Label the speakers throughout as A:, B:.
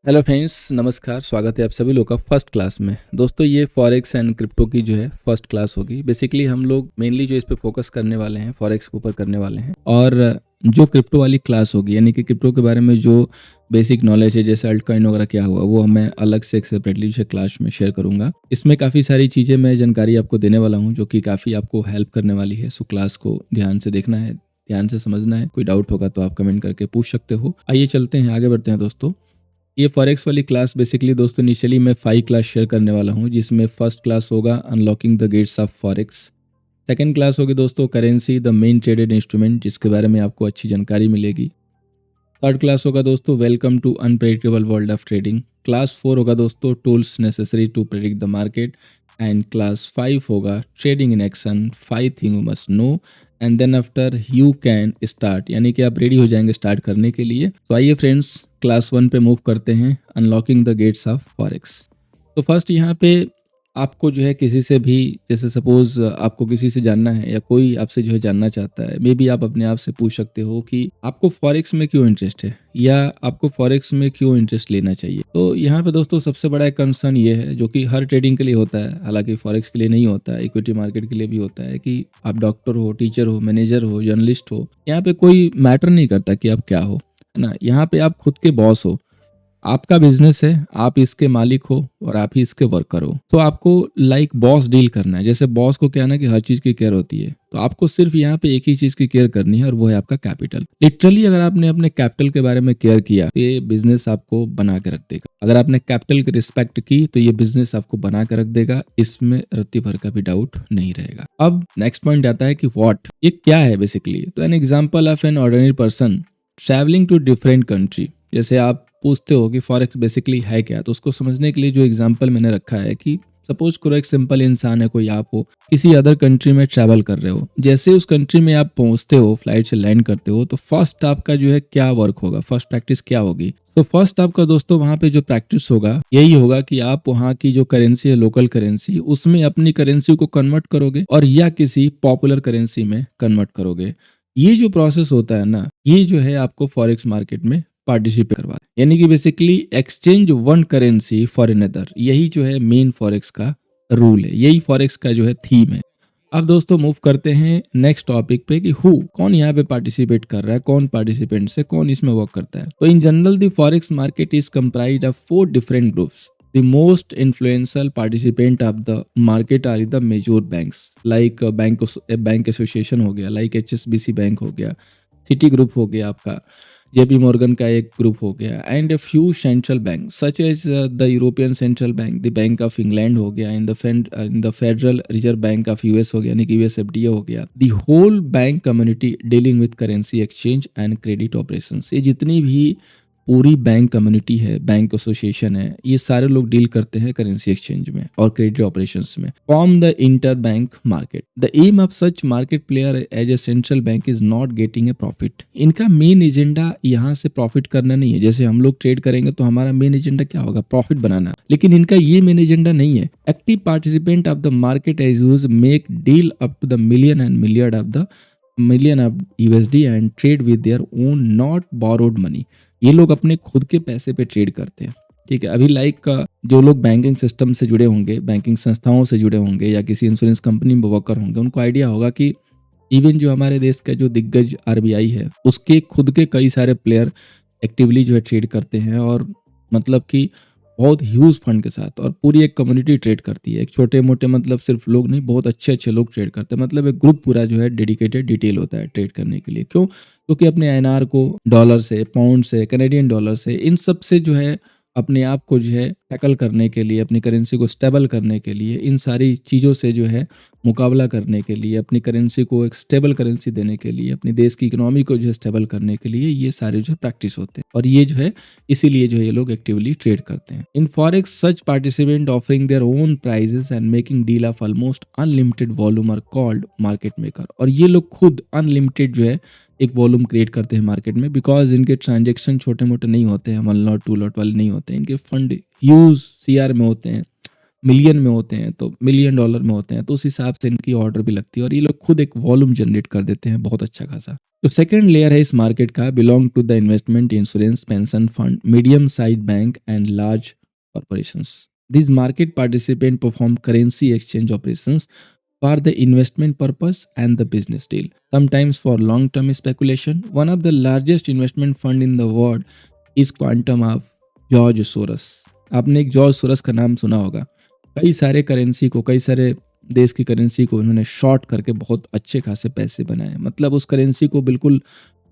A: Hello friends, नमस्कार। स्वागत है आप सभी लोग का फर्स्ट क्लास में। दोस्तों, ये फॉरेक्स एंड क्रिप्टो की जो है फर्स्ट क्लास होगी। बेसिकली हम लोग मेनली जो इस पे फोकस करने वाले हैं फॉरेक्स के ऊपर करने वाले हैं, और जो क्रिप्टो वाली क्लास होगी यानी कि क्रिप्टो के बारे में जो बेसिक नॉलेज है, जैसे अल्टकॉइन वगैरह क्या हुआ, वो मैं अलग से एक सेपरेटली जो है क्लास में शेयर करूंगा। इसमें काफ़ी सारी चीज़ें मैं जानकारी आपको देने वाला हूँ जो कि काफ़ी आपको हेल्प करने वाली है। सो क्लास को ध्यान से देखना है, ध्यान से समझना है। कोई डाउट होगा तो आप कमेंट करके पूछ सकते हो। आइए चलते हैं, आगे बढ़ते हैं दोस्तों। ये फॉरेक्स वाली क्लास बेसिकली दोस्तों इनिशियली मैं 5 क्लास शेयर करने वाला हूँ, जिसमें फर्स्ट क्लास होगा unlocking the gates of forex. Second class होगी दोस्तों currency the main traded instrument, जिसके बारे में आपको अच्छी जानकारी मिलेगी। थर्ड क्लास होगा दोस्तों welcome to unpredictable world of trading. Class 4 होगा दोस्तों tools necessary to predict the market. And class 5 होगा trading in action, 5 thing you must know. And then after you can start, यानी कि आप रेडी हो जाएंगे स्टार्ट करने के लिए। तो आइए फ्रेंड्स, क्लास 1 पे मूव करते हैं, unlocking the gates of forex. तो फर्स्ट यहाँ पे आपको जो है किसी से भी, जैसे सपोज आपको किसी से जानना है या कोई आपसे जो है जानना चाहता है, मे बी आप अपने आप से पूछ सकते हो कि आपको फॉरेक्स में क्यों इंटरेस्ट है या आपको फॉरेक्स में क्यों इंटरेस्ट लेना चाहिए। तो यहाँ पे दोस्तों सबसे बड़ा एक कंसर्न ये है, जो कि हर ट्रेडिंग के लिए होता है, हालांकि फॉरेक्स के लिए नहीं होता है, इक्विटी मार्केट के लिए भी होता है, कि आप डॉक्टर हो, टीचर हो, मैनेजर हो, जर्नलिस्ट हो, यहाँ पे कोई मैटर नहीं करता कि आप क्या हो, है ना। यहाँ पे आप खुद के बॉस हो, आपका बिजनेस है, आप इसके मालिक हो और आप ही इसके वर्कर हो। तो आपको लाइक बॉस डील करना है। जैसे बॉस को क्या है ना कि हर चीज की केयर होती है, तो आपको सिर्फ यहाँ पे एक ही चीज की केयर करनी है, और वो है आपका कैपिटल। लिटरली अगर आपने अपने कैपिटल के बारे में केयर किया तो ये बिजनेस आपको बना के रख देगा। अगर आपने कैपिटल की रिस्पेक्ट की तो ये बिजनेस आपको बना के रख देगा, इसमें रत्ती भर का भी डाउट नहीं रहेगा। अब नेक्स्ट पॉइंट आता है कि व्हाट, ये क्या है बेसिकली। तो an example of an ordinary person travelling to different country. जैसे आप पूछते हो कि फॉरेक्स बेसिकली है क्या, तो उसको समझने के लिए जो एग्जांपल मैंने रखा है कि सपोज करो एक सिंपल इंसान है, कोई आप हो, किसी अदर कंट्री में ट्रैवल कर रहे हो। जैसे उस कंट्री में आप पहुंचते हो, फ्लाइट से लैंड करते हो, तो फर्स्ट आपका जो है क्या वर्क होगा, फर्स्ट प्रैक्टिस क्या होगी। तो फर्स्ट आपका दोस्तों वहां पे जो प्रैक्टिस होगा यही होगा कि आप वहां की जो करेंसी है, लोकल करेंसी, उसमें अपनी करेंसी को कन्वर्ट करोगे और या किसी पॉपुलर करेंसी में कन्वर्ट करोगे। ये जो प्रोसेस होता है ना, ये जो है आपको फॉरेक्स मार्केट में पार्टिसिपेट करवा, यानी कि basically exchange one currency for another. यही जो है मेन फॉरेक्स का रूल है, यही फॉरेक्स का जो है थीम है। अब दोस्तों मूव करते हैं नेक्स्ट टॉपिक पे कि हु, कौन यहाँ पे पार्टिसिपेट कर रहा है, कौन पार्टिसिपेंट्स है, कौन इसमें वर्क करता है। तो in general the forex market is comprised of 4 different groups. The most influential participant of the market are the major banks, like bank association हो गया, लाइक HSBC बैंक हो गया, सिटी ग्रुप हो गया, आपका JP मॉर्गन का एक group हो गया, and few central bank such as the European central bank, the bank of England हो गया, in the federal reserve bank of US हो गया, यानी कि USFDA हो गया। The whole bank community dealing with currency exchange and credit operation. ये जितनी भी पूरी बैंक कम्युनिटी है, बैंक एसोसिएशन है, ये सारे लोग डील करते हैं करेंसी एक्सचेंज में और क्रेडिट ऑपरेशंस में। Form the inter bank market. The aim of such market player as a central bank is not getting a profit. इनका मेन एजेंडा यहाँ से प्रॉफिट करना नहीं है। जैसे हम लोग ट्रेड करेंगे तो हमारा मेन एजेंडा क्या होगा, प्रॉफिट बनाना, लेकिन इनका ये मेन एजेंडा नहीं है। Active participant of the market as use make deal up to the million and milliard of the million of USD and trade with their own not borrowed money. ये लोग अपने खुद के पैसे पे ट्रेड करते हैं, ठीक है। अभी लाइक जो लोग बैंकिंग सिस्टम से जुड़े होंगे, बैंकिंग संस्थाओं से जुड़े होंगे या किसी इंश्योरेंस कंपनी में वर्कर होंगे, उनको आइडिया होगा कि इवन जो हमारे देश का जो दिग्गज RBI है, उसके खुद के कई सारे प्लेयर एक्टिवली जो है ट्रेड करते हैं, और मतलब कि बहुत ह्यूज फंड के साथ, और पूरी एक कम्युनिटी ट्रेड करती है। एक छोटे मोटे मतलब सिर्फ लोग नहीं, बहुत अच्छे अच्छे लोग ट्रेड करते हैं। मतलब एक ग्रुप पूरा जो है डेडिकेटेड डिटेल होता है ट्रेड करने के लिए। क्यों? क्योंकि अपने INR को डॉलर से, पाउंड से, कैनेडियन डॉलर से, इन सब से जो है अपने आप को जो है टैकल करने के लिए, अपनी करेंसी को स्टेबल करने के लिए, इन सारी चीज़ों से जो है मुकाबला करने के लिए, अपनी करेंसी को एक स्टेबल करेंसी देने के लिए, अपने देश की इकोनॉमी को जो है स्टेबल करने के लिए, ये सारे जो है प्रैक्टिस होते हैं, और ये जो है इसीलिए जो है ये लोग एक्टिवली ट्रेड करते हैं। In forex such participant offering their own prices and making deal of almost unlimited volume are called market maker. और ये लोग खुद अनलिमिटेड जो है एक वॉल्यूम क्रिएट करते हैं मार्केट में, बिकॉज इनके ट्रांजेक्शन छोटे मोटे नहीं होते हैं, 1 लॉट 2 लॉट वाले नहीं होते हैं, इनके फंड ह्यूज CR में होते हैं, मिलियन में होते हैं तो मिलियन डॉलर में होते हैं, तो उस हिसाब से इनकी ऑर्डर भी लगती है और ये लोग खुद एक वॉल्यूम जनरेट कर देते हैं बहुत अच्छा खासा। तो सेकंड लेयर है इस मार्केट का, belong to the investment, insurance, pension fund, medium size bank and large corporations. This market participant perform currency exchange operations for the investment purpose and the business deal, sometimes for long term speculation. One of the largest investment fund in the world is Quantum of George Soros. आपने एक George source का नाम सुना होगा। कई सारे currency को, कई सारे देश की करेंसी को इन्होंने शॉर्ट करके बहुत अच्छे खासे पैसे बनाए। मतलब उस करेंसी को बिल्कुल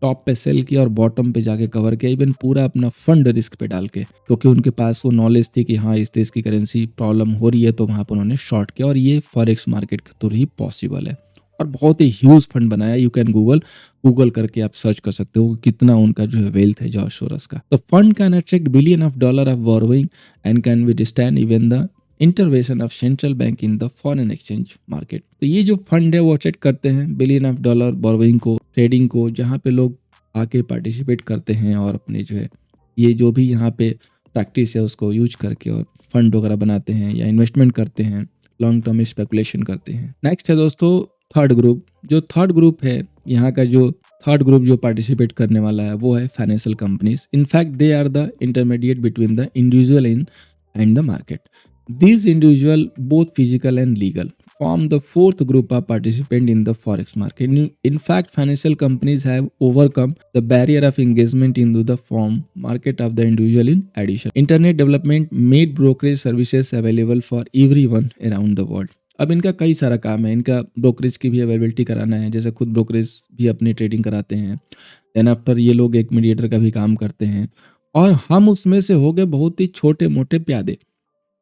A: टॉप पे सेल किया और बॉटम पे जाके कवर किया, इवन पूरा अपना फंड रिस्क पे डाल के, क्योंकि उनके पास वो नॉलेज थी कि हाँ इस देश की करेंसी प्रॉब्लम हो रही है, तो वहाँ पर उन्होंने शॉर्ट किया और ये फॉरेक्स मार्केट के थ्रू ही पॉसिबल है। और बहुत ही ह्यूज फंड बनाया। यू कैन गूगल करके आप सर्च कर सकते हो कितना उनका जो है वेल्थ है जॉर्ज सोरस का। तो fund can attract billion of dollar of borrowing and can withstand even the intervention of central bank in the foreign exchange market. तो ये जो फंड है वो अट्रैक्ट करते हैं बिलियन ऑफ डॉलर बोरोइंग को, ट्रेडिंग को, जहाँ पे लोग आके पार्टिसिपेट करते हैं और अपने जो है ये जो भी यहाँ पे प्रैक्टिस है उसको यूज करके और फंड वगैरह बनाते हैं या इन्वेस्टमेंट करते हैं, लॉन्ग टर्म स्पेकुलेशन करते हैं। नेक्स्ट है दोस्तों थर्ड ग्रुप। जो थर्ड ग्रुप है यहाँ का, जो थर्ड ग्रुप जो पार्टिसिपेट करने वाला है वो है financial companies. In fact they are the intermediate between the individual and the market. These individual, both physical and legal, form the fourth group of participant in the forex market. In fact, financial companies have overcome the barrier of engagement into the form market of the individual in addition. Internet development made brokerage services available for everyone around the world. अब इनका कई सारा काम है, इनका brokerage की भी availability कराना है, जैसे खुद ब्रोकरेज भी अपनी ट्रेडिंग कराते हैं। देन आफ्टर ये लोग एक मीडिएटर का भी काम करते हैं और हम उसमें से हो गए बहुत ही छोटे मोटे प्यादे।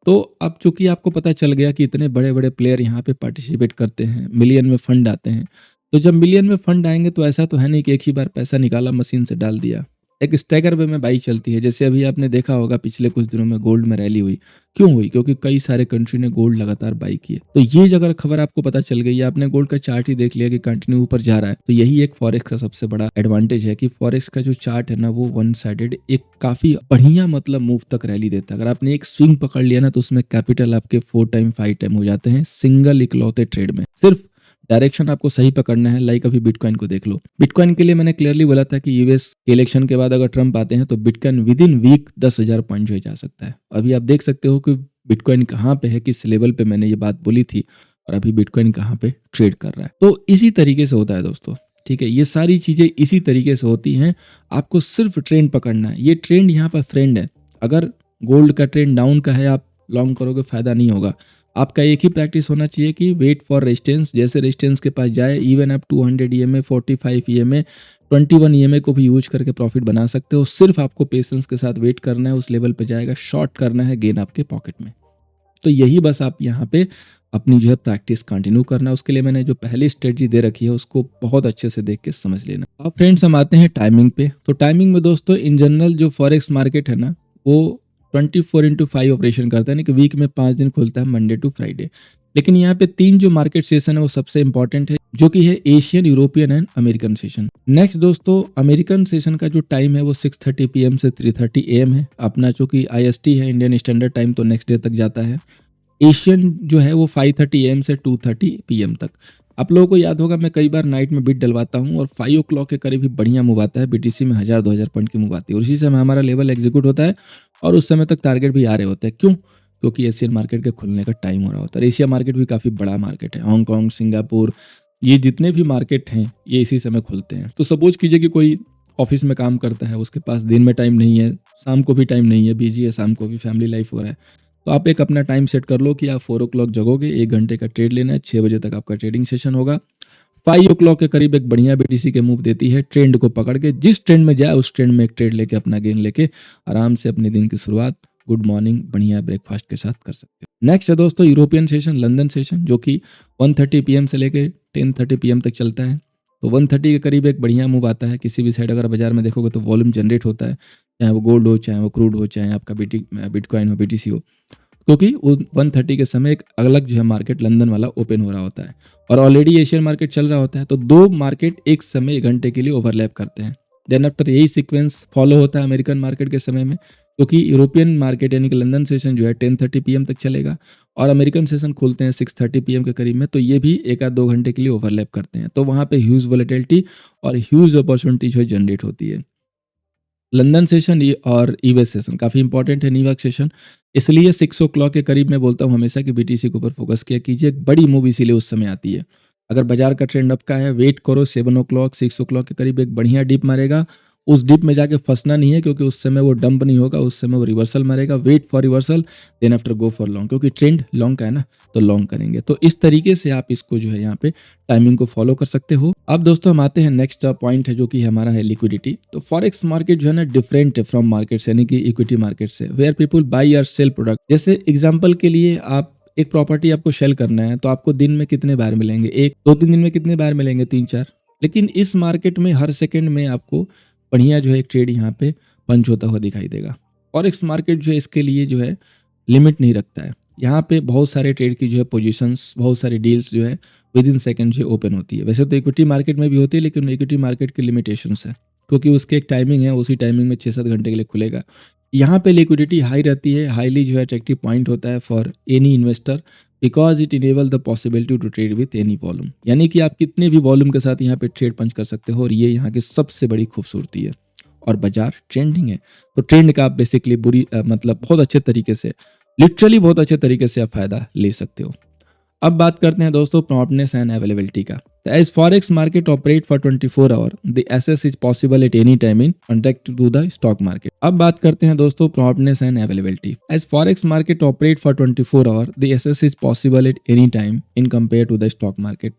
A: तो अब चूंकि आपको पता चल गया कि इतने बड़े बड़े प्लेयर यहाँ पे पार्टिसिपेट करते हैं, मिलियन में फंड आते हैं, तो जब मिलियन में फंड आएंगे तो ऐसा तो है नहीं कि एक ही बार पैसा निकाला मशीन से डाल दिया। एक स्टैगर वे में बाई चलती है। जैसे अभी आपने देखा होगा पिछले कुछ दिनों में गोल्ड में रैली हुई, क्यों हुई? क्योंकि कई सारे कंट्री ने गोल्ड लगातार बाई किए। तो ये अगर खबर आपको पता चल गई, आपने गोल्ड का चार्ट ही देख लिया कि कंटिन्यू ऊपर जा रहा है, तो यही एक फॉरेक्स का सबसे बड़ा एडवांटेज है कि फॉरेक्स का जो चार्ट है ना वो वन साइडेड एक काफी बढ़िया मतलब मूव तक रैली देता है। अगर आपने एक स्विंग पकड़ लिया ना तो उसमें कैपिटल आपके 4 टाइम 5 टाइम हो जाते हैं सिंगल इकलौते ट्रेड में। सिर्फ डायरेक्शन आपको सही पकड़ना है। लाइक अभी बिटकॉइन को देख लो। बिटकॉइन के लिए मैंने क्लियरली बोला था कि यूएस इलेक्शन के बाद अगर ट्रम्प आते हैं तो bitcoin within week 10,000 point जो जा सकता है। अभी आप देख सकते हो कि बिटकॉइन कहाँ पे है, किस लेवल पे मैंने ये बात बोली थी और अभी बिटकॉइन कहाँ पे ट्रेड कर रहा है। तो इसी तरीके से होता है दोस्तों, ठीक है। ये सारी चीजें इसी तरीके से होती हैं। आपको सिर्फ ट्रेंड पकड़ना है। ये ट्रेंड यहाँ पर फ्रेंड है। अगर गोल्ड का ट्रेंड डाउन का है, आप लॉन्ग करोगे फायदा नहीं होगा। आपका एक ही प्रैक्टिस होना चाहिए कि वेट फॉर रेजिस्टेंस, जैसे रेजिस्टेंस के पास जाए, इवन आप 200 EMA, 45 EMA, 21 EMA को भी यूज करके प्रॉफिट बना सकते हो। सिर्फ आपको पेशेंस के साथ वेट करना है, उस लेवल पे जाएगा, शॉर्ट करना है, गेन आपके पॉकेट में। तो यही बस आप यहाँ पे अपनी जो है प्रैक्टिस कंटिन्यू करना। उसके लिए मैंने जो पहली स्ट्रेटजी दे रखी है उसको बहुत अच्छे से देख के समझ लेना। अब फ्रेंड्स हम आते हैं टाइमिंग पे। तो टाइमिंग में दोस्तों इन जनरल जो फॉरेक्स मार्केट है ना वो 24/5 ऑपरेशन करता है, यानी कि वीक में 5 दिन खुलता है, मंडे टू फ्राइडे। लेकिन यहाँ पे 3 जो मार्केट सेशन है वो सबसे इंपॉर्टेंट है, जो कि है Asian, European and American session. Next दोस्तों अमेरिकन सेशन का जो टाइम है वो 6:30 PM से 3:30 AM है। अपना चूंकि IST है, इंडियन स्टैंडर्ड टाइम, तो नेक्स्ट डे तक जाता है। एशियन जो है वो 5:30 AM से 2:30 PM तक। आप लोगों को याद होगा मैं कई बार नाइट में बिट डलवाता हूँ और 5 o'clock के करीब ही बढ़िया मूव आता है। BTC में 1000-2000 पॉइंट की मूव आती है और उसी समय हमारा लेवल एग्जीक्यूट होता है और उस समय तक टारगेट भी आ रहे होते हैं। क्यों? क्योंकि एशियन मार्केट के खुलने का टाइम हो रहा होता है। एशिया मार्केट भी काफ़ी बड़ा मार्केट है। हांगकॉन्ग, सिंगापुर, ये जितने भी मार्केट हैं ये इसी समय खुलते हैं। तो सपोज कीजिए कि कोई ऑफिस में काम करता है, उसके पास दिन में टाइम नहीं है, शाम को भी टाइम नहीं है, बिजी है, शाम को भी फैमिली लाइफ हो रहा है, तो आप एक अपना टाइम सेट कर लो कि आप 4 o'clock जगोगे, 1 घंटे का ट्रेड लेना है, 6 बजे तक आपका ट्रेडिंग सेशन होगा। 5 o'clock के करीब एक बढ़िया BTC के मूव देती है, ट्रेंड को पकड़ के जिस ट्रेंड में जाए उस ट्रेंड में एक ट्रेड लेके अपना गेन लेके आराम से अपने दिन की शुरुआत गुड मॉर्निंग बढ़िया ब्रेकफास्ट के साथ कर सकते हो। नेक्स्ट है दोस्तों यूरोपियन सेशन, लंदन सेशन, जो कि 1:30 PM से लेके 10:30 PM तक चलता है। तो 1:30 के करीब एक बढ़िया मूव आता है। किसी भी साइड अगर बाजार में देखोगे तो वॉल्यूम जनरेट होता है, चाहे वो गोल्ड हो, चाहे वो क्रूड हो, चाहे आपका बिटकॉइन हो, BTC हो, क्योंकि 1:30 के समय एक अलग जो है मार्केट लंदन वाला ओपन हो रहा होता है और ऑलरेडी एशियन मार्केट चल रहा होता है। तो 2 मार्केट एक समय 1 घंटे के लिए ओवरलैप करते हैं। देन आफ्टर यही सीक्वेंस फॉलो होता है अमेरिकन मार्केट के समय में क्योंकि यूरोपियन मार्केट यानी कि लंदन सेशन जो है 10:30 पीएम तक चलेगा और अमेरिकन सेशन खुलते हैं 6:30 पीएम के करीब में, तो ये भी 1 आध 2 घंटे के लिए ओवरलैप करते हैं। तो वहाँ पे ह्यूज वोलेटिलिटी और ह्यूज अपॉर्चुनिटी जो है जनरेट होती है। लंदन सेशन और ईवेस्ट सेशन काफ़ी इंपॉर्टेंट है, न्यूयॉर्क सेशन, इसलिए 6 ओ क्लॉक के करीब मैं बोलता हूँ हमेशा कि बीटीसी के ऊपर फोकस किया कीजिए। एक बड़ी मूव इसीलिए उस समय आती है। अगर बाजार का ट्रेंड अप का है, वेट करो 7 ओ क्लॉक 6 ओ क्लॉक के करीब एक बढ़िया डिप मारेगा। उस डिप में जाके फंसना नहीं है, क्योंकि उस समय वो डंप नहीं होगा, उस समय वो रिवर्सल मारेगा। Wait for reversal, then after go for long, क्योंकि ट्रेंड लॉन्ग का है ना, तो लॉन्ग करेंगे। तो इस तरीके से आप इसको जो है यहाँ पे टाइमिंग को फॉलो कर सकते हो। अब दोस्तों हम आते हैं नेक्स्ट पॉइंट है, जो कि हमारा है लिक्विडिटी। तो फॉरेक्स मार्केट जो है ना डिफरेंट है फ्रॉम मार्केट्स, यानी कि इक्विटी मार्केट से, वेयर पीपल बाई और सेल प्रोडक्ट। जैसे एग्जांपल के लिए आप एक प्रॉपर्टी आपको सेल करना है, तो आपको दिन में कितने बार मिलेंगे? 1 2-3 दिन में कितने बार मिलेंगे? 3-4। लेकिन इस मार्केट में हर सेकंड में आपको बढ़िया जो है एक ट्रेड यहाँ पे पंच होता हुआ दिखाई देगा। फॉरेक्स मार्केट जो है इसके लिए जो है लिमिट नहीं रखता है। यहाँ पे बहुत सारे ट्रेड की जो है पोजीशंस, बहुत सारी डील्स जो है विद इन सेकंड जो ओपन होती है। वैसे तो इक्विटी मार्केट में भी होती है, लेकिन इक्विटी मार्केट की लिमिटेशंस है, क्योंकि उसके एक टाइमिंग है, उसी टाइमिंग में 6-7 घंटे के लिए खुलेगा। यहाँ पे लिक्विडिटी हाई रहती है, हाईली जो है अट्रैक्टिव पॉइंट होता है for any investor, because it enable the possibility to trade with any volume, यानी कि आप कितने भी वॉल्यूम के साथ यहाँ पे ट्रेड पंच कर सकते हो, और ये यहाँ की सबसे बड़ी खूबसूरती है। और बाजार ट्रेंडिंग है, तो ट्रेंड का आप बेसिकली मतलब बहुत अच्छे तरीके से, लिटरली बहुत अच्छे तरीके से आप फायदा ले सकते हो। अब बात करते हैं दोस्तों प्रॉम्प्टनेस एंड अवेलेबिलिटी का। As forex market operate for 24 hour, the access is possible at any time in contact to the stock market. अब बात करते हैं दोस्तों promptness and availability. As forex market operate for 24 hour, the access is possible at any time in compare to the stock market,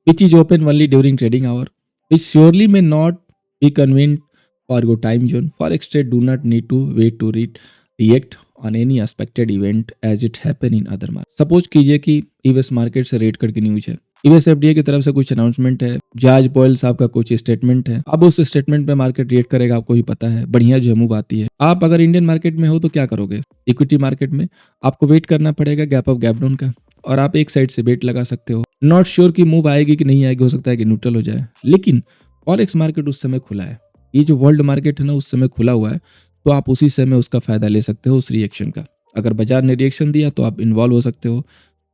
A: which is open only during trading hour, which surely may not be convenient for your time zone. Forex trade do not need to wait to react on any expected event as it happen in other market. Suppose कीजिए कि US market से rate cut की news है, US FDA की तरफ से कुछ announcement है, जॉर्ज पॉयल साहब का कुछ स्टेटमेंट है। अब उस स्टेटमेंट पे मार्केट रिएक्ट करेगा, आपको भी पता है, बढ़िया जो मूव आती है। आप अगर इंडियन मार्केट में हो तो क्या करोगे? इक्विटी मार्केट में आपको वेट करना पड़ेगा गैप अप गैप डाउन का, और आप एक साइड से बेट लगा सकते हो। नॉट श्योर कि मूव आएगी कि नहीं आएगी, हो सकता है कि न्यूट्रल हो जाए, लेकिन फॉरेक्स मार्केट उस समय खुला है। ये जो वर्ल्ड मार्केट है ना, उस समय खुला हुआ है, तो आप उसी समय उसका फायदा ले सकते हो, उस रिएक्शन का। अगर बाजार ने रिएक्शन दिया तो आप इन्वॉल्व हो सकते हो,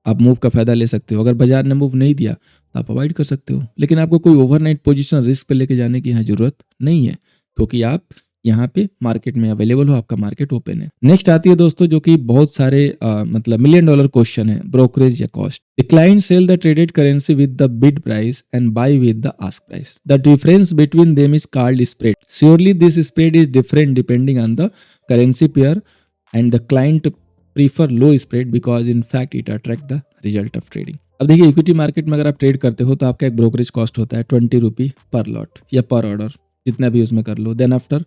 A: आप मूव का फायदा ले सकते हो। अगर बाजार ने मूव नहीं दिया तो आप अवॉइड कर सकते हो, लेकिन आपको कोई ओवरनाइट पोजीशन रिस्क पे लेके जाने की यहाँ जरूरत नहीं है, क्योंकि आप यहाँ पे मार्केट में अवेलेबल हो, आपका मार्केट ओपन है। नेक्स्ट आती है दोस्तों, जो कि बहुत सारे मतलब $1 मिलियन क्वेश्चन है, ब्रोकरेज या cost. The client sell the traded currency with the bid price and buy with the ask price. The difference between them is called spread. Surely this spread is different depending on the currency pair and the client prefer low spread because in fact it attract the result of trading. अब देखिए equity market में अगर आप trade करते हो तो आपका एक ब्रोकरेज कॉस्ट होता है 20 रुपी पर लॉट या पर ऑर्डर, जितना भी उसमें कर लो। देन आफ्टर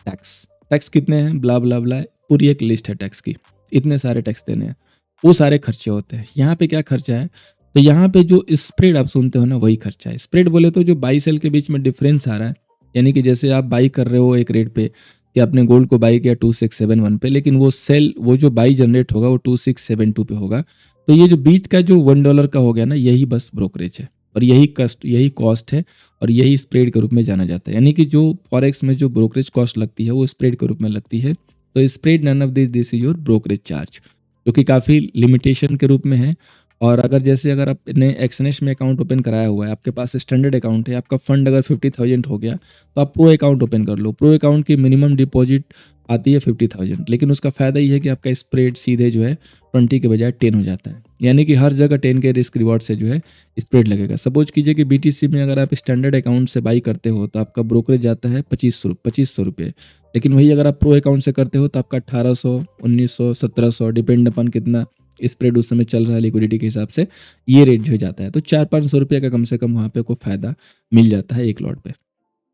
A: टैक्स कितने हैं, ब्ला ब्ला ब्ला, पूरी एक लिस्ट है टैक्स की, इतने सारे टैक्स देने हैं, वो सारे खर्चे होते हैं। यहाँ पे क्या खर्चा है, तो यहाँ पे जो स्प्रेड आप सुनते हो ना, वही खर्चा है। स्प्रेड बोले तो जो बाई सेल के बीच में डिफरेंस आ रहा है, यानी कि जैसे आप बाई कर रहे हो एक रेट पे, कि आपने गोल्ड को बाई किया 2671 पे, लेकिन वो जो बाई जनरेट होगा वो 2672 पे होगा, तो ये जो बीच का जो $1 का हो गया ना, यही बस ब्रोकरेज है, और यही कॉस्ट है, और यही स्प्रेड के रूप में जाना जाता है। यानी कि जो फॉरेक्स में जो ब्रोकरेज कॉस्ट लगती है वो स्प्रेड के रूप में लगती है। तो spread none of this is your brokerage charge, जो कि काफ़ी लिमिटेशन के रूप में है। और अगर आपने एक्सनेस में अकाउंट ओपन कराया हुआ है, आपके पास स्टैंडर्ड अकाउंट है, आपका फंड अगर 50,000 हो गया, तो आप प्रो अकाउंट ओपन कर लो। प्रो अकाउंट की मिनिमम डिपॉजिट आती है 50,000, लेकिन उसका फ़ायदा ये है कि आपका स्प्रेड सीधे जो है 20 के बजाय 10 हो जाता है, यानी कि हर जगह 10 के रिस्क रिवॉर्ड से जो है स्प्रेड लगेगा। सपोज कीजिए कि बीटीसी में अगर आप स्टैंडर्ड अकाउंट से बाई करते हो तो आपका ब्रोकरेज जाता है 2500 रुपये, लेकिन वही अगर आप प्रो अकाउंट से करते हो तो आपका 1800, 1900, 1700, डिपेंड अपन कितना स्प्रेड उस समय चल रहा है लिक्विडिटी के हिसाब से, ये रेट जो जाता है। तो 400-500 रुपये का कम से कम वहाँ पे को फायदा मिल जाता है एक लॉट पे।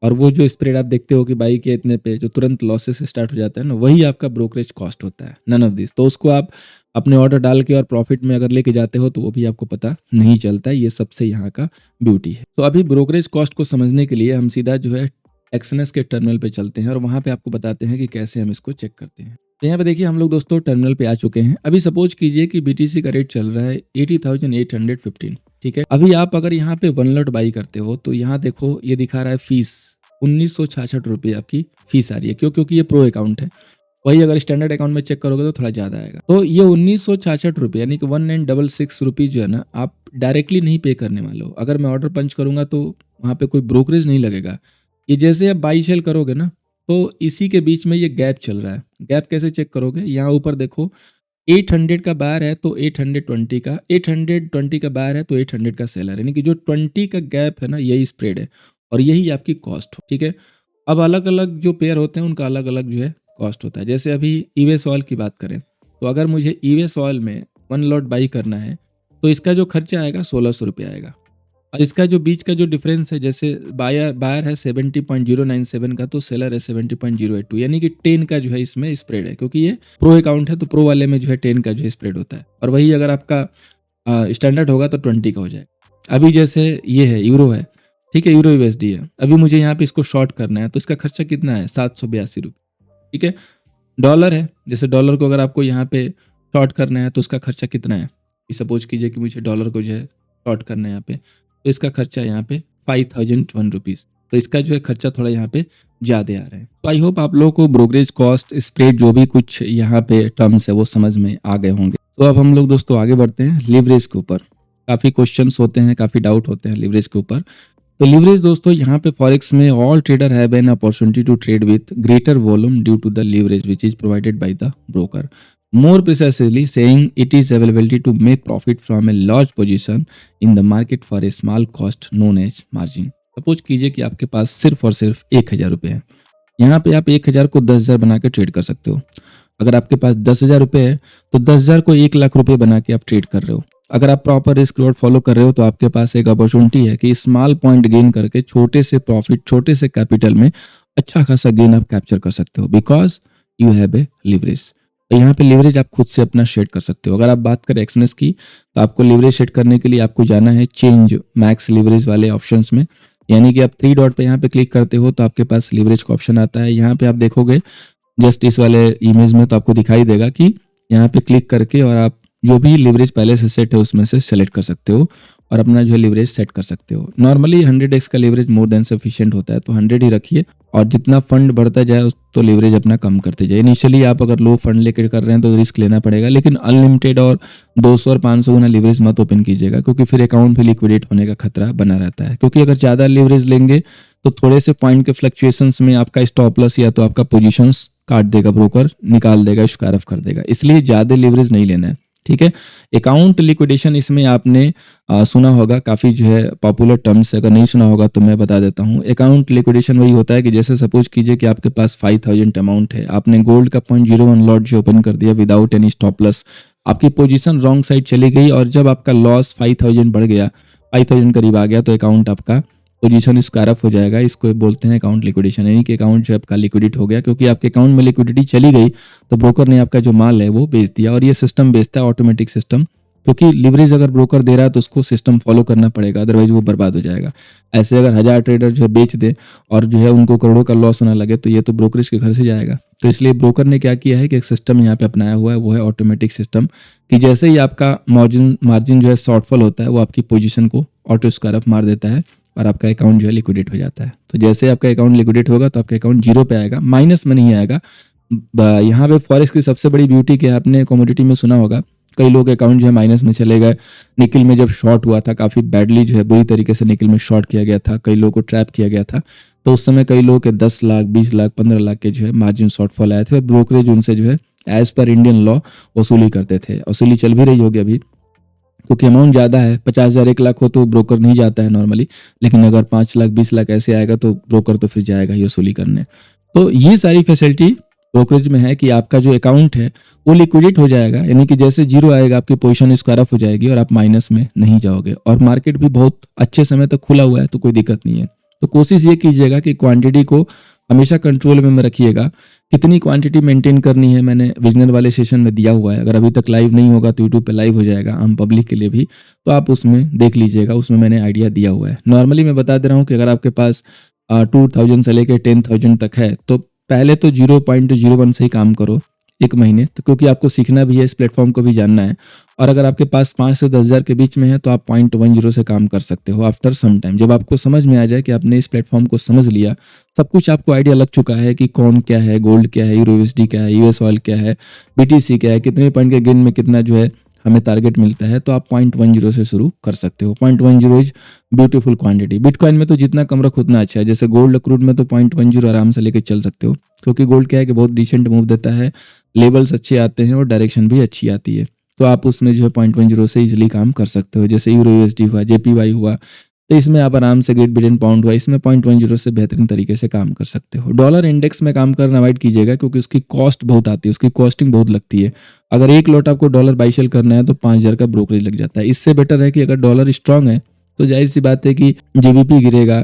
A: और वो जो स्प्रेड आप देखते हो कि बाई के इतने पे जो तुरंत लॉसेस से स्टार्ट हो जाता है ना, वही आपका ब्रोकरेज कॉस्ट होता है, नन ऑफ दिस। तो उसको आप अपने ऑर्डर डाल के और प्रॉफिट में अगर लेके जाते हो तो वो भी आपको पता नहीं चलता है। ये सबसे यहाँ का ब्यूटी है। तो अभी ब्रोकरेज कॉस्ट को समझने के लिए हम सीधा जो है एक्सएनएस के टर्मिनल पे चलते हैं, और वहाँ पे आपको बताते हैं कि कैसे हम इसको चेक करते हैं। तो यहाँ पे देखिए हम लोग दोस्तों टर्मिनल पे आ चुके हैं। अभी सपोज कीजिए कि बीटीसी का रेट चल रहा है 80,815, ठीक है। अभी आप अगर यहाँ पे 1 लॉट बाई करते हो तो यहाँ देखो ये दिखा रहा है फीस 1966 रुपये आपकी फीस आ रही है। क्यों? क्योंकि ये प्रो अकाउंट है। वही अगर स्टैंडर्ड अकाउंट में चेक करोगे तो थोड़ा ज़्यादा आएगा। तो ये 1966 रुपये यानी कि 1966 रुपीज़ जो है ना, आप डायरेक्टली नहीं पे करने वाले हो। अगर मैं ऑर्डर पंच करूँगा तो वहाँ पे कोई ब्रोकरेज नहीं लगेगा। ये जैसे आप बाई सेल करोगे ना, तो इसी के बीच में ये गैप चल रहा है। गैप कैसे चेक करोगे? यहाँ ऊपर देखो 800 का बायर है तो 820 का, 820 का बायर है तो 800 का सेलर, यानी कि जो 20 का गैप है ना, यही स्प्रेड है और यही आपकी कॉस्ट हो, ठीक है। अब अलग अलग जो पेयर होते हैं उनका अलग अलग जो है कॉस्ट होता है। जैसे अभी ईवेस ऑयल की बात करें तो अगर मुझे ईवेस ऑयल में 1 लॉट बाई करना है तो इसका जो खर्चा आएगा 1600 रुपये आएगा। और इसका जो बीच का जो डिफरेंस है, जैसे बायर बायर है 70.097 का तो सेलर है 70.082, यानी कि 10 का जो है इसमें स्प्रेड है, क्योंकि ये प्रो अकाउंट है तो प्रो वाले में जो है 10 का जो है स्प्रेड होता है। और वही अगर आपका स्टैंडर्ड होगा तो 20 का हो जाएगा। अभी जैसे ये है यूरो है, ठीक है, यूरो यूएसडी है। अभी मुझे यहाँ पे इसको शॉर्ट करना है तो इसका खर्चा कितना है? 782 रुपये, ठीक है। डॉलर है, जैसे डॉलर को अगर आपको यहाँ पे शॉर्ट करना है तो उसका खर्चा कितना है? सपोज कीजिए कि मुझे डॉलर को जो है शॉर्ट करना है यहाँ पे, तो इसका खर्चा यहाँ पे 5001 रुपीज़। तो इसका जो है खर्चा थोड़ा यहाँ पे ज़्यादा आ रहा है। तो आई होप आप लोगों को ब्रोकरेज कॉस्ट, स्प्रेड, जो भी कुछ यहाँ पे टर्म्स है वो समझ में आ गए होंगे। तो अब हम लोग दोस्तों आगे बढ़ते हैं लिवरेज के ऊपर। काफ़ी क्वेश्चंस होते हैं, काफ़ी डाउट होते हैं लिवरेज के ऊपर। तो लिवरेज दोस्तों यहाँ पे फॉरेक्स में all trader have an opportunity to trade with greater volume due to the leverage which is provided by the broker, more precisely saying it is availability to make profit from a large position in the market for a small cost known as margin। Suppose कीजिए कि आपके पास सिर्फ और सिर्फ 1000 रुपये है। यहाँ पे आप 1000 को 10,000 बना के ट्रेड कर सकते हो। अगर आपके पास 10,000 रुपये है तो 10,000 को 1,00,000 रुपये बना के आप ट्रेड कर रहे हो। अगर आप प्रॉपर रिस्क रिवॉर्ड फॉलो कर रहे हो तो आपके पास एक अपॉर्चुनिटी है कि स्मॉल पॉइंट गेन करके छोटे से प्रॉफिट, छोटे से कैपिटल में अच्छा खासा गेन आप कैप्चर कर सकते हो, because you have a leverage. तो यहाँ पे लिवरेज आप खुद से अपना सेट कर सकते हो। अगर आप बात करें एक्सनेस की तो आपको लिवरेज सेट करने के लिए आपको जाना है चेंज मैक्स लिवरेज वाले ऑप्शंस में, यानी कि आप 3 डॉट पे यहाँ पे क्लिक करते हो तो आपके पास लिवरेज का ऑप्शन आता है। यहाँ पे आप देखोगे जस्ट इस वाले इमेज में तो आपको दिखाई देगा कि यहाँ पे क्लिक करके और आप जो भी लिवरेज पहले से सेट है उसमें से सेलेक्ट कर सकते हो और अपना जो है लिवरेज सेट कर सकते हो। नॉर्मली 100x का लिवरेज मोर देन सफिशिएंट होता है, तो 100 ही रखिए और जितना फंड बढ़ता जाए तो लिवरेज अपना कम करते जाए। इनिशियली आप अगर लो फंड लेकर कर रहे हैं तो रिस्क लेना पड़ेगा, लेकिन अनलिमिटेड और 200 और 500 गुना लिवरेज मत ओपन कीजिएगा, क्योंकि फिर अकाउंट भी लिक्विडेट होने का खतरा बना रहता है। क्योंकि अगर ज़्यादा लिवरेज लेंगे तो थोड़े से पॉइंट के फ्लक्चुएशंस में आपका स्टॉप लॉस या तो आपका पोजीशंस काट देगा, ब्रोकर निकाल देगा, स्क्वायर ऑफ कर देगा। इसलिए ज़्यादा लिवरेज नहीं लेना है, ठीक है। अकाउंट लिक्विडेशन इसमें आपने सुना होगा, काफ़ी जो है पॉपुलर टर्म्स है। अगर नहीं सुना होगा तो मैं बता देता हूँ। अकाउंट लिक्विडेशन वही होता है कि जैसे सपोज कीजिए कि आपके पास 5000 अमाउंट है, आपने गोल्ड का 0.01 लॉट जो ओपन कर दिया विदाउट एनी स्टॉप लॉस, आपकी पोजीशन रॉन्ग साइड चली गई और जब आपका लॉस 5000 बढ़ गया, 5000 करीब आ गया, तो अकाउंट आपका पोजीशन स्क्वायर ऑफ हो जाएगा। इसको बोलते हैं अकाउंट लिक्विडेशन, यानी कि अकाउंट जो आपका लिक्विडेट हो गया, क्योंकि आपके अकाउंट में लिक्विडिटी चली गई तो ब्रोकर ने आपका जो माल है वो बेच दिया। और ये सिस्टम बेचता है, ऑटोमेटिक सिस्टम, क्योंकि लिवरेज अगर ब्रोकर दे रहा है तो उसको सिस्टम फॉलो करना पड़ेगा, अदरवाइज वो बर्बाद हो जाएगा। ऐसे अगर 1000 ट्रेडर जो है बेच दे और जो है उनको करोड़ों का लॉस होने लगे तो ये तो ब्रोकरेज के घर से जाएगा। तो इसलिए ब्रोकर ने क्या किया है कि एक सिस्टम यहाँ पे अपनाया हुआ है, वो है ऑटोमेटिक सिस्टम, कि जैसे ही आपका मार्जिन जो है शॉर्टफॉल होता है वो आपकी पोजीशन को ऑटो स्क्वायर ऑफ मार देता है और आपका अकाउंट जो है लिक्विडेट हो जाता है। तो जैसे आपका अकाउंट लिक्विडेट होगा तो आपका अकाउंट जीरो पे आएगा, माइनस में नहीं आएगा। यहाँ पे फॉरेक्स की सबसे बड़ी ब्यूटी क्या है, आपने कमोडिटी में सुना होगा, कई लोग अकाउंट जो है माइनस में चले गए। निकल में जब शॉर्ट हुआ था, काफ़ी बैडली जो है बुरी तरीके से निकल में शॉर्ट किया गया था, कई लोगों को ट्रैप किया गया था, तो उस समय कई लोगों के 10 लाख, 20 लाख, 15 लाख के जो है मार्जिन शॉर्टफॉल आए थे और ब्रोकरेज उनसे जो है एज पर इंडियन लॉ वसूली करते थे। वसूली चल भी रही होगी अभी, क्योंकि अमाउंट ज़्यादा है। 50,000 1 लाख हो तो ब्रोकर नहीं जाता है नॉर्मली, लेकिन अगर 5 लाख 20 लाख ऐसे आएगा तो ब्रोकर तो फिर जाएगा ही वसूली करने। तो ये सारी फैसिलिटी ब्रोकरेज में है कि आपका जो अकाउंट है वो लिक्विडेट हो जाएगा, यानी कि जैसे जीरो आएगा आपकी पोजीशन स्क्वायर ऑफ हो जाएगी और आप माइनस में नहीं जाओगे। और मार्केट भी बहुत अच्छे समय तक खुला हुआ है तो कोई दिक्कत नहीं है। तो कोशिश ये कीजिएगा कि क्वांटिटी को हमेशा कंट्रोल में रखिएगा। कितनी क्वांटिटी मेंटेन करनी है मैंने बिगनर वाले सेशन में दिया हुआ है, अगर अभी तक लाइव नहीं होगा तो यूट्यूब पे लाइव हो जाएगा आम पब्लिक के लिए भी, तो आप उसमें देख लीजिएगा, उसमें मैंने आइडिया दिया हुआ है। नॉर्मली मैं बता दे रहा हूँ कि अगर आपके पास 2000 से लेकर 10,000 तक है तो पहले तो 0.01 से ही काम करो 1 महीने, तो क्योंकि आपको सीखना भी है, इस प्लेटफॉर्म को भी जानना है और अगर आपके पास 5 से 10,000 के बीच में है तो आप 0.10 से काम कर सकते हो आफ्टर सम टाइम। जब आपको समझ में आ जाए कि आपने इस प्लेटफॉर्म को समझ लिया, सब कुछ आपको आइडिया लग चुका है कि कौन क्या है, गोल्ड क्या है, यूरो यूएसडी क्या है, यूएस ऑयल क्या है, बीटीसी क्या है, कितने पॉइंट के गेन में कितना जो है हमें टारगेट मिलता है, तो आप 0.10 से शुरू कर सकते हो। 0.10 इज ब्यूटीफुल क्वांटिटी। बिटकॉइन में तो जितना कम रखो उतना अच्छा है। जैसे गोल्ड क्रूड में तो 0.10 आराम से लेके चल सकते हो, क्योंकि गोल्ड क्या है कि बहुत डिसेंट मूव देता है, लेवल्स अच्छे आते हैं और डायरेक्शन भी अच्छी आती है। तो आप उसमें जो है 0.10 से इजीली काम कर सकते हो। जैसे यूरो यूएसडी हुआ, जेपीवाई हुआ, तो इसमें आप आराम से ग्रेट ब्रिटेन पाउंड हुआ, इसमें 0.10 से बेहतरीन तरीके से काम कर सकते हो। डॉलर इंडेक्स में काम करना अवॉइड कीजिएगा, क्योंकि उसकी कॉस्ट बहुत आती है, उसकी कॉस्टिंग बहुत लगती है। अगर एक लॉट आपको डॉलर बाई सेल करना है तो 5,000 का ब्रोकरेज लग जाता है। इससे बेटर है कि अगर डॉलर स्ट्रांग है तो जाहिर सी बात है कि जीबीपी गिरेगा,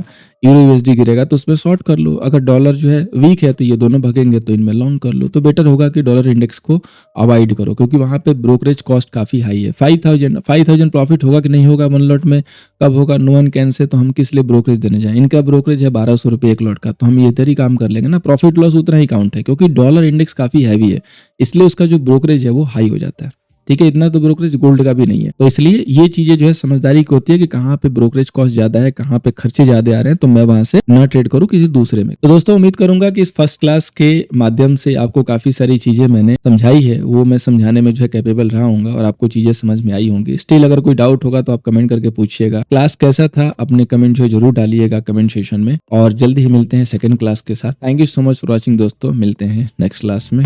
A: यूरो यूएसडी गिरेगा, तो उसमें शॉर्ट कर लो। अगर डॉलर जो है वीक है तो ये दोनों भगेंगे तो इनमें लॉन्ग कर लो। तो बेटर होगा कि डॉलर इंडेक्स को अवॉइड करो, क्योंकि वहाँ पे ब्रोकरेज कॉस्ट काफ़ी हाई है। 5,000 प्रॉफिट होगा कि नहीं होगा वन लॉट में, कब होगा, नो वन कैन से। तो हम किस लिए ब्रोकरेज देने जाएं? इनका ब्रोकरेज है 1,200 रुपये एक लॉट का, तो हम ये इधर ही काम कर लेंगे ना। प्रॉफिट लॉस उतना ही काउंट है, क्योंकि डॉलर इंडेक्स काफ़ी हैवी है, इसलिए उसका जो ब्रोकरेज है वो हाई हो जाता है। ठीक है, इतना तो ब्रोकरेज गोल्ड का भी नहीं है। तो इसलिए ये चीजें जो है समझदारी की होती है कि कहाँ पे ब्रोकरेज कॉस्ट ज्यादा है, कहाँ पे खर्चे ज्यादा आ रहे हैं, तो मैं वहां से ना ट्रेड करूँ किसी दूसरे में। तो दोस्तों उम्मीद करूंगा कि इस फर्स्ट क्लास के माध्यम से आपको काफी सारी चीजें मैंने समझाई है, वो मैं समझाने में जो है कैपेबल रहा हूँ और आपको चीजें समझ में आई होंगी। स्टिल अगर कोई डाउट होगा तो आप कमेंट करके पूछिएगा। क्लास कैसा था अपने कमेंट जो है जरूर डालिएगा कमेंट सेशन में, और जल्दी ही मिलते हैं सेकंड क्लास के साथ। Thank you so much for watching दोस्तों, मिलते हैं नेक्स्ट क्लास में।